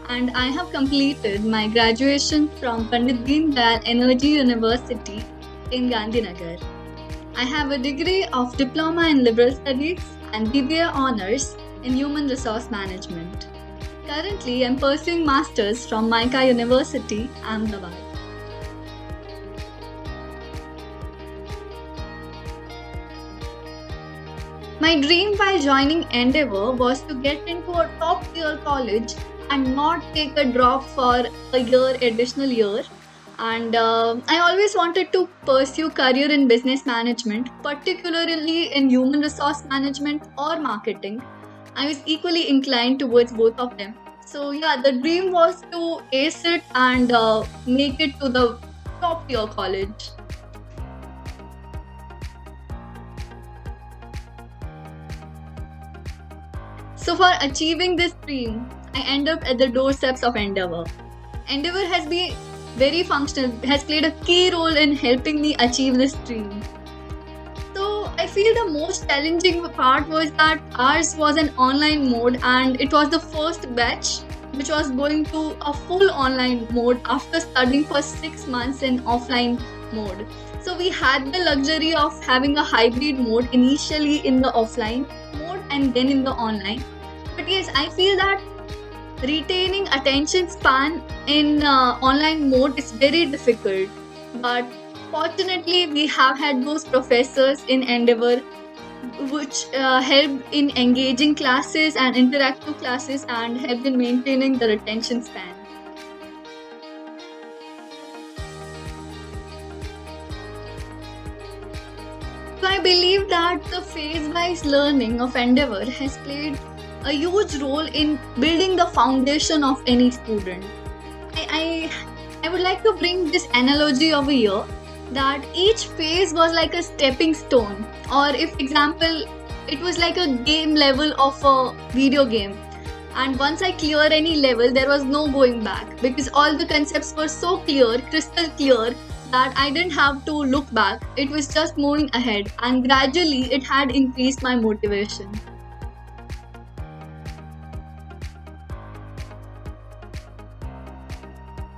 and I have completed my graduation from Pandit Deen Dayal Energy University in Gandhinagar. I have a degree of Diploma in Liberal Studies and BBA Honours in Human Resource Management. Currently, I am pursuing Masters from Mica University, Ahmedabad. My dream while joining Endeavour was to get into a top tier college and not take a drop for a year, additional year. And I always wanted to pursue career in business management, particularly in human resource management or marketing. I was equally inclined towards both of them. So yeah, the dream was to ace it and make it to the top tier college. So for achieving this dream, I end up at the doorsteps of Endeavour. Endeavour has been very functional, has played a key role in helping me achieve this dream. So I feel the most challenging part was that ours was an online mode and it was the first batch which was going to a full online mode after studying for 6 months in offline mode. So we had the luxury of having a hybrid mode initially in the offline mode and then in the online. But yes, I feel that retaining attention span in online mode is very difficult. But fortunately, we have had those professors in Endeavour which helped in engaging classes and interactive classes and helped in maintaining the retention span. So I believe that the phase-wise learning of Endeavour has played a huge role in building the foundation of any student. I would like to bring this analogy over here that each phase was like a stepping stone, or if example, it was like a game level of a video game. And once I clear any level, there was no going back because all the concepts were so clear, crystal clear, that I didn't have to look back. It was just moving ahead, and gradually it had increased my motivation.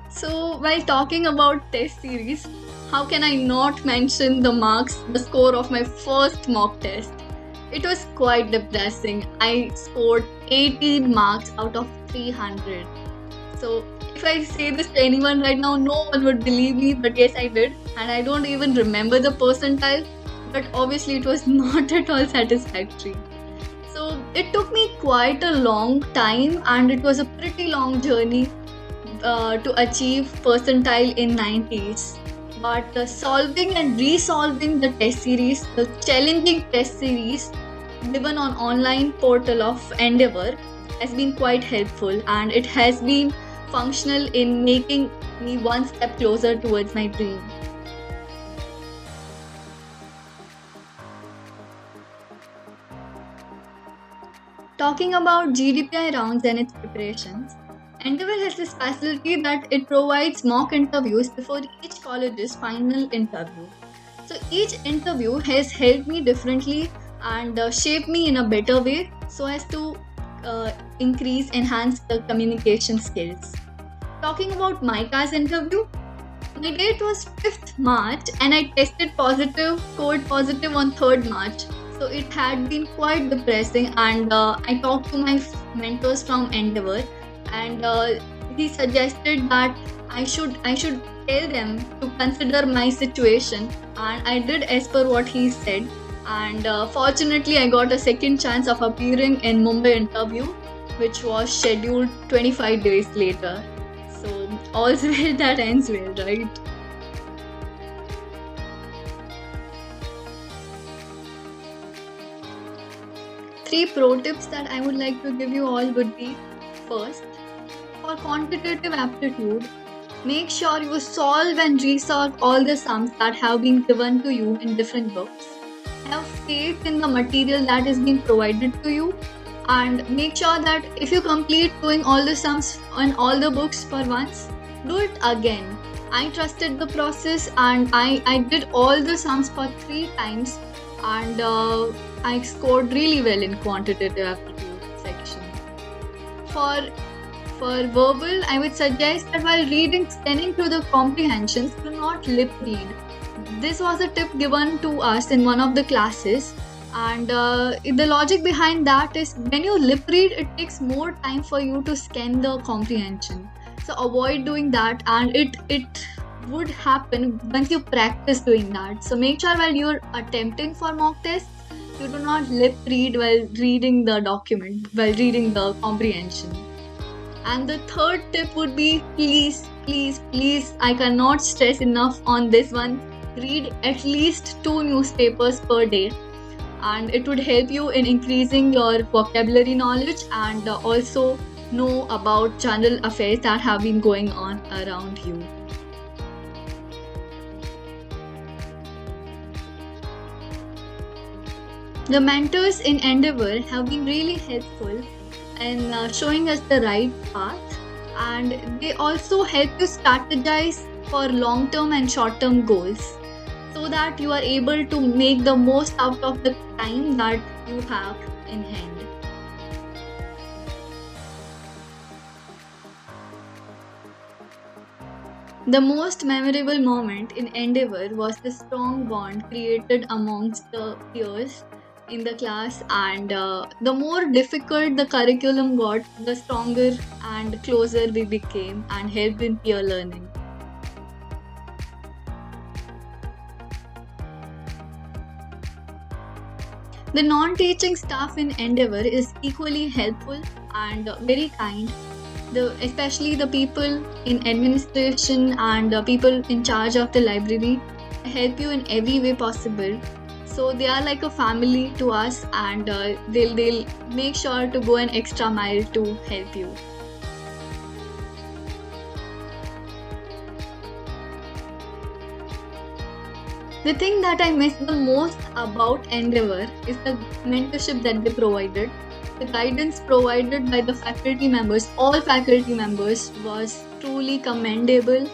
So, while talking about test series, how can I not mention the score of my first mock test? It was quite depressing. I scored 18 marks out of 300. So, if I say this to anyone right now, no one would believe me, but yes, I did. And I don't even remember the percentile, but obviously, it was not at all satisfactory. So, it took me quite a long time, and it was a pretty long journey to achieve percentile in 90s. But solving and resolving the test series, the challenging test series given on online portal of Endeavour has been quite helpful, and it has been functional in making me one step closer towards my dream. Talking about GDPI rounds and its preparations, Endeavour has this facility that it provides mock interviews before each college's final interview. So each interview has helped me differently and shaped me in a better way so as to enhance the communication skills. Talking about Mica's interview, my date was 5th March and I tested positive, COVID positive on 3rd March. So it had been quite depressing, and I talked to my mentors from Endeavour, and he suggested that I should tell them to consider my situation, and I did as per what he said. And fortunately, I got a second chance of appearing in Mumbai interview, which was scheduled 25 days later. So all's well that ends well, right? Three pro tips that I would like to give you all would be: first, for quantitative aptitude, make sure you solve and resolve all the sums that have been given to you in different books. Have faith in the material that is being provided to you, and make sure that if you complete doing all the sums on all the books for once, do it again. I trusted the process and I did all the sums for 3 times, and I scored really well in quantitative aptitude section. For For verbal, I would suggest that while reading, scanning through the comprehensions, do not lip read. This was a tip given to us in one of the classes, and the logic behind that is when you lip read, it takes more time for you to scan the comprehension. So avoid doing that, and it would happen once you practice doing that. So make sure while you're attempting for mock tests, you do not lip read while reading the document, while reading the comprehension. And the third tip would be please, please, please, I cannot stress enough on this one. Read at least 2 newspapers per day, and it would help you in increasing your vocabulary knowledge and also know about general affairs that have been going on around you. The mentors in Endeavour have been really helpful in showing us the right path, and they also help you strategize for long term and short term goals so that you are able to make the most out of the time that you have in hand. The most memorable moment in Endeavour was the strong bond created amongst the peers in the class, and the more difficult the curriculum got, the stronger and closer we became and helped in peer learning. The non-teaching staff in Endeavour is equally helpful and very kind. Especially the people in administration and people in charge of the library help you in every way possible. So they are like a family to us, and they'll make sure to go an extra mile to help you. The thing that I miss the most about Endeavour is the mentorship that they provided. The guidance provided by the faculty members, all faculty members, was truly commendable.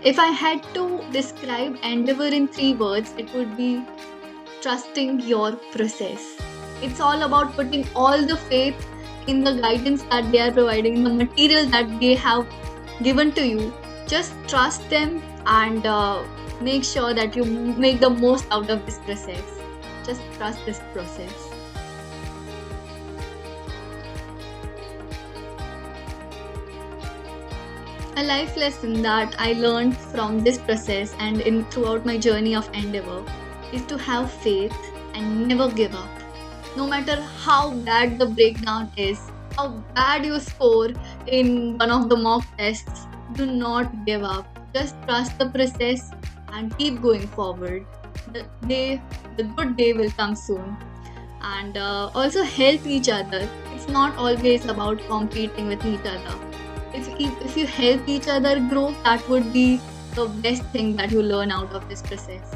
If I had to describe Endeavour in 3 words, it would be trusting your process. It's all about putting all the faith in the guidance that they are providing, the material that they have given to you. Just trust them and make sure that you make the most out of this process. Just trust this process. A life lesson that I learned from this process and in throughout my journey of Endeavour is to have faith and never give up. No matter how bad the breakdown is, how bad you score in one of the mock tests, do not give up. Just trust the process and keep going forward. The good day will come soon. And also help each other. It's not always about competing with each other. If you help each other grow, that would be the best thing that you learn out of this process.